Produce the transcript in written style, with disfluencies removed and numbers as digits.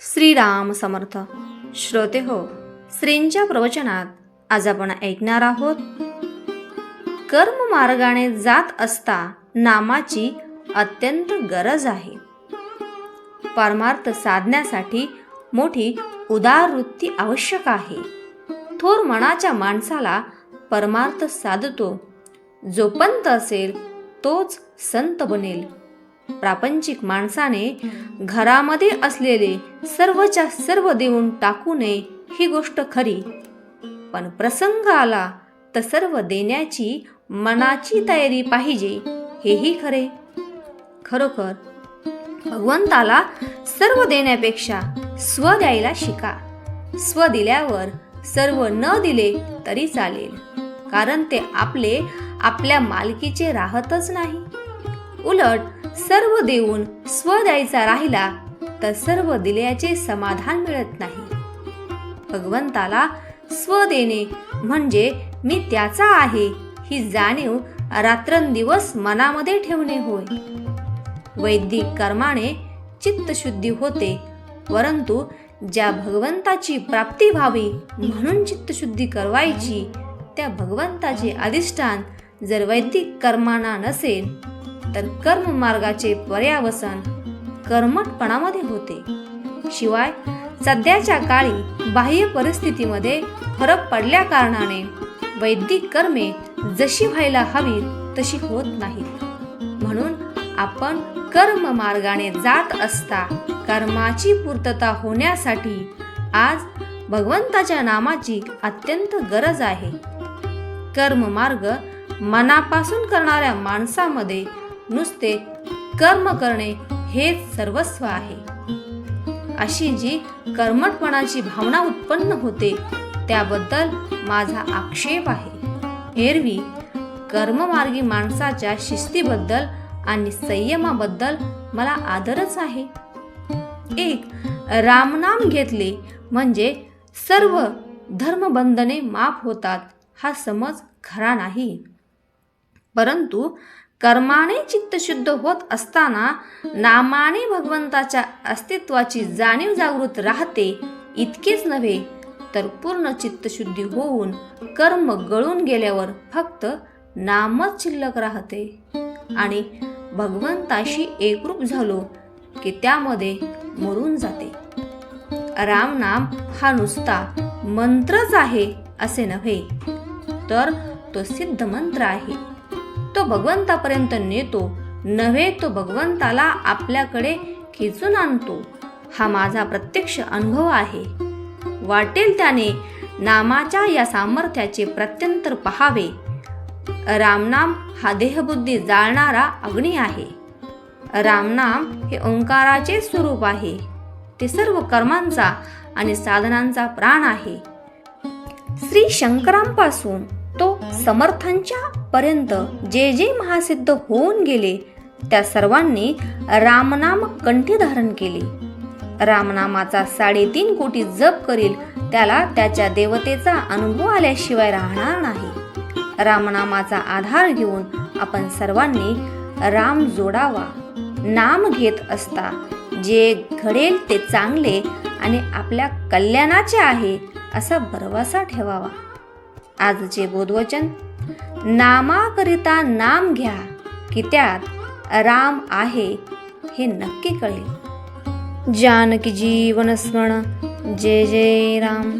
श्रीराम समर्थ. श्रोते हो, श्रींच्या प्रवचनात आज आपण ऐकणार आहोत, कर्म मार्गाने जात असता नामाची अत्यंत गरज आहे. परमार्थ साधण्यासाठी मोठी उदार वृत्ती आवश्यक आहे. थोर मनाच्या माणसाला परमार्थ साधतो. जो पंत असेल तोच संत बनेल. प्रापंचिक माणसाने घरामध्ये असलेले सर्वच्या सर्व देऊन टाकू नये ही गोष्ट खरी, पण प्रसंग आला तर सर्व देण्याची मनाची तयारी पाहिजे हेही खरे. खरोखर भगवंताला सर्व देण्यापेक्षा स्व द्यायला शिका. स्व दिल्यावर सर्व न दिले तरी चालेल, कारण ते आपल्या मालकीचे राहतच नाही. उलट सर्व देऊन स्व द्यायचा राहिला तर सर्व दिल्याचे समाधान मिळत नाही. भगवंताला स्व देणे म्हणजे मी त्याचा आहे ही जाणीव रात्रंदिवस मनामध्ये ठेवणे होय. वैदिक कर्माने चित्तशुद्धी होते, परंतु ज्या भगवंताची प्राप्ती व्हावी म्हणून चित्तशुद्धी करवायची, त्या भगवंताचे अधिष्ठान जर वैदिक कर्मांना नसेल तर कर्म मार्गाचे पर्यावसन कर्मठपणामध्ये होते. शिवाय सध्याच्या काळी बाह्य परिस्थितीमध्ये फरक पडल्या कारणाने वैदिक कर्मे जशी व्हायला हवी तशी होत नाहीत. म्हणून आपण कर्म मार्गाने जात असता कर्माची पूर्तता होण्यासाठी आज भगवंताच्या नामाची अत्यंत गरज आहे. कर्म मार्ग मनापासून करणाऱ्या माणसामध्ये नुसते कर्म करणे हेच सर्वस्व आहे. अशी जी कर्मठपणाची भावना उत्पन्न होते त्याबद्दल माझा आक्षेप आहे. एरवी कर्ममार्गी माणसाच्या शिस्तीबद्दल आणि संयमाबद्दल मला आदरच आहे. एक रामनाम घेतले म्हणजे सर्व धर्मबंधने माफ होतात हा समज खरा नाही. परंतु कर्माने चित्तशुद्ध होत असताना नामाने भगवंताच्या अस्तित्वाची जाणीव जागृत राहते. इतकेच नव्हे तर पूर्ण चित्तशुद्धी होऊन कर्म गळून गेल्यावर फक्त नामच शिल्लक राहते आणि भगवंताशी एकरूप झालो की त्यामध्ये मरून जाते. रामनाम हा नुसता मंत्रच आहे असे नव्हे, तर तो सिद्ध मंत्र आहे. तो भगवंतापर्यंत नेतो नव्हे, तो भगवंताला आपल्याकडे खेचून आणतो. हा माझा प्रत्यक्ष अनुभव आहे. वाटेल त्याने नामाच्या या सामर्थ्याचे प्रत्यंतर पहावे. रामनाम हा देहबुद्धी जाळणारा अग्नी आहे. रामनाम हे ओंकाराचे स्वरूप आहे. ते सर्व कर्मांचा आणि साधनांचा प्राण आहे. श्री शंकरांपासून तो समर्थांच्या पर्यंत जे जे महासिद्ध होऊन गेले त्या सर्वांनी रामनाम कंठी धारण केले. रामनामाचा 3.5 कोटी जप करील त्याला त्याच्या देवतेचा अनुभव आल्याशिवाय राहणार नाही. रामनामाचा आधार घेऊन आपण सर्वांनी राम जोडावा. नाम घेत असता जे घडेल ते चांगले आणि आपल्या कल्याणाचे आहे असा भरवसा ठेवावा. आजचे बोधवचन, नामाकरिता नाम घ्या की त्यात राम आहे हे नक्की कळेल. जानकी जीवन स्मरण. जय जय राम.